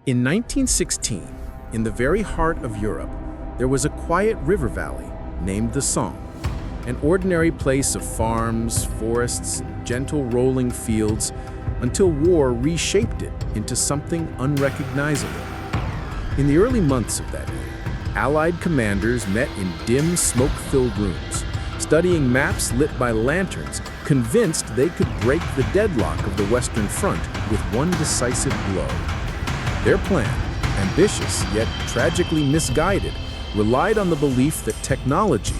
In 1916, in the very heart of Europe, there was a quiet river valley named the Somme, an ordinary place of farms, forests, and gentle rolling fields until war reshaped it into something unrecognizable. In the early months of that year, Allied commanders met in dim, smoke-filled rooms, studying maps lit by lanterns, convinced they could break the deadlock of the Western Front with one decisive blow. Their plan, ambitious yet tragically misguided, relied on the belief that technology,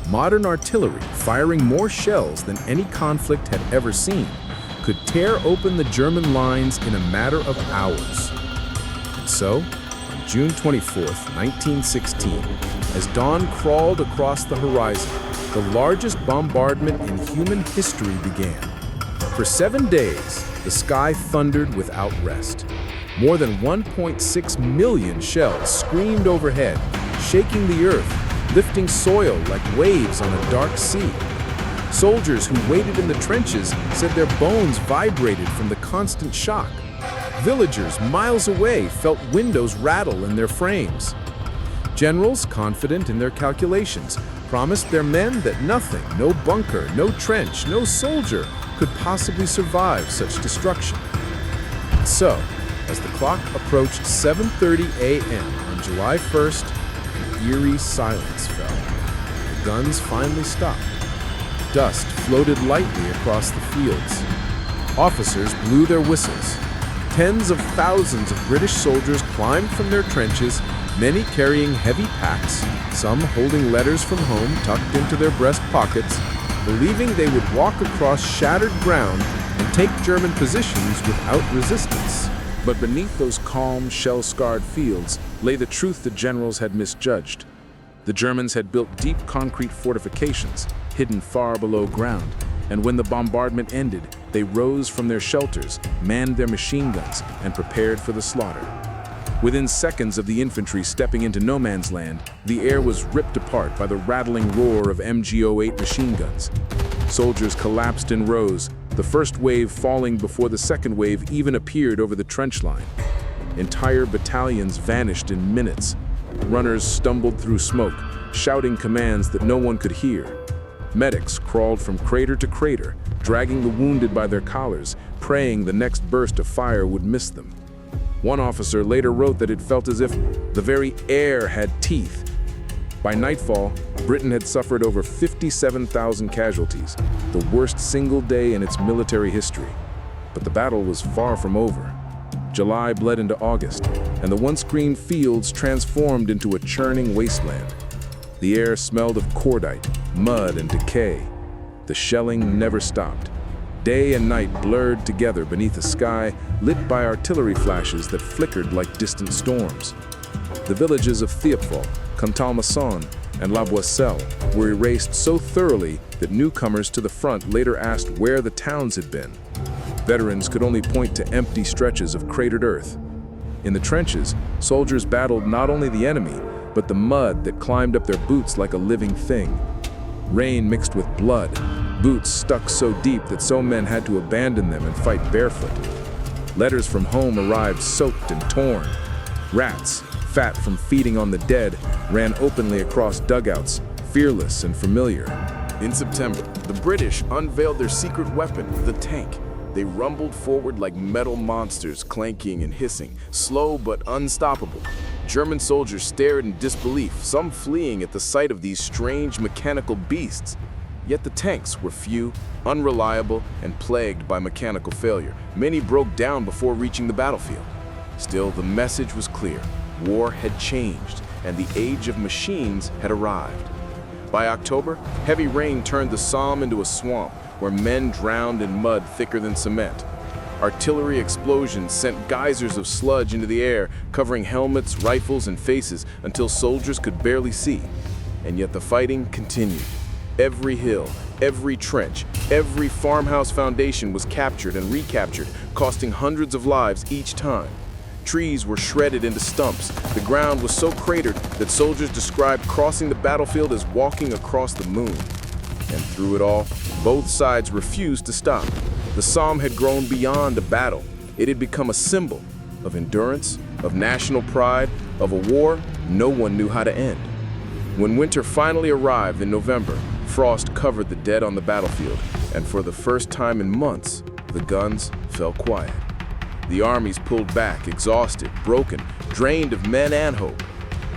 modern artillery firing more shells than any conflict had ever seen, could tear open the German lines in a matter of hours. And so, on June 24, 1916, as dawn crawled across the horizon, the largest bombardment in human history began. For 7 days, the sky thundered without rest. More than 1.6 million shells screamed overhead, shaking the earth, lifting soil like waves on a dark sea. Soldiers who waited in the trenches said their bones vibrated from the constant shock. Villagers miles away felt windows rattle in their frames. Generals, confident in their calculations, promised their men that nothing, no bunker, no trench, no soldier could possibly survive such destruction. And so, as the clock approached 7:30 a.m. on July 1st, an eerie silence fell. The guns finally stopped. Dust floated lightly across the fields. Officers blew their whistles. Tens of thousands of British soldiers climbed from their trenches, many carrying heavy packs, some holding letters from home tucked into their breast pockets, believing they would walk across shattered ground and take German positions without resistance. But beneath those calm, shell-scarred fields lay the truth the generals had misjudged. The Germans had built deep concrete fortifications, hidden far below ground, and when the bombardment ended, they rose from their shelters, manned their machine guns, and prepared for the slaughter. Within seconds of the infantry stepping into no man's land, the air was ripped apart by the rattling roar of MG-08 machine guns. Soldiers collapsed in rows, the first wave falling before the second wave even appeared over the trench line. Entire battalions vanished in minutes. Runners stumbled through smoke, shouting commands that no one could hear. Medics crawled from crater to crater, dragging the wounded by their collars, praying the next burst of fire would miss them. One officer later wrote that it felt as if the very air had teeth. By nightfall, Britain had suffered over 57,000 casualties, the worst single day in its military history. But the battle was far from over. July bled into August, and the once green fields transformed into a churning wasteland. The air smelled of cordite, mud, and decay. The shelling never stopped. Day and night blurred together beneath a sky lit by artillery flashes that flickered like distant storms. The villages of Thiepval, Contalmaison, and La Boisselle were erased so thoroughly that newcomers to the front later asked where the towns had been. Veterans could only point to empty stretches of cratered earth. In the trenches, soldiers battled not only the enemy, but the mud that climbed up their boots like a living thing. Rain mixed with blood, boots stuck so deep that some men had to abandon them and fight barefoot. Letters from home arrived soaked and torn. Rats, fat from feeding on the dead, ran openly across dugouts, fearless and familiar. In September, the British unveiled their secret weapon, the tank. They rumbled forward like metal monsters, clanking and hissing, slow but unstoppable. German soldiers stared in disbelief, some fleeing at the sight of these strange mechanical beasts. Yet the tanks were few, unreliable, and plagued by mechanical failure. Many broke down before reaching the battlefield. Still, the message was clear. War had changed, and the age of machines had arrived. By October, heavy rain turned the Somme into a swamp, where men drowned in mud thicker than cement. Artillery explosions sent geysers of sludge into the air, covering helmets, rifles, and faces until soldiers could barely see. And yet the fighting continued. Every hill, every trench, every farmhouse foundation was captured and recaptured, costing hundreds of lives each time. Trees were shredded into stumps. The ground was so cratered that soldiers described crossing the battlefield as walking across the moon. And through it all, both sides refused to stop. The Somme had grown beyond a battle. It had become a symbol of endurance, of national pride, of a war no one knew how to end. When winter finally arrived in November, frost covered the dead on the battlefield, and for the first time in months, the guns fell quiet. The armies pulled back, exhausted, broken, drained of men and hope.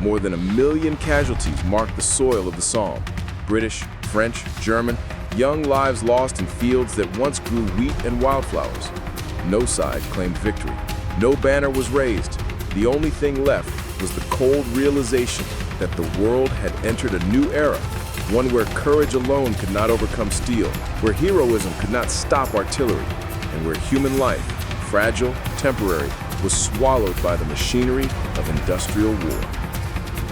More than 1 million casualties marked the soil of the Somme. British, French, German, young lives lost in fields that once grew wheat and wildflowers. No side claimed victory. No banner was raised. The only thing left was the cold realization that the world had entered a new era, one where courage alone could not overcome steel, where heroism could not stop artillery, and where human life, fragile, temporary, was swallowed by the machinery of industrial war.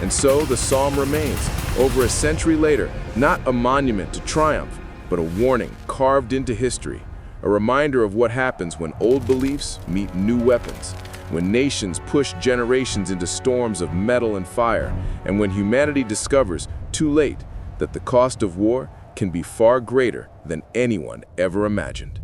And so the Somme remains, over a century later, not a monument to triumph, but a warning carved into history, a reminder of what happens when old beliefs meet new weapons, when nations push generations into storms of metal and fire, and when humanity discovers, too late, that the cost of war can be far greater than anyone ever imagined.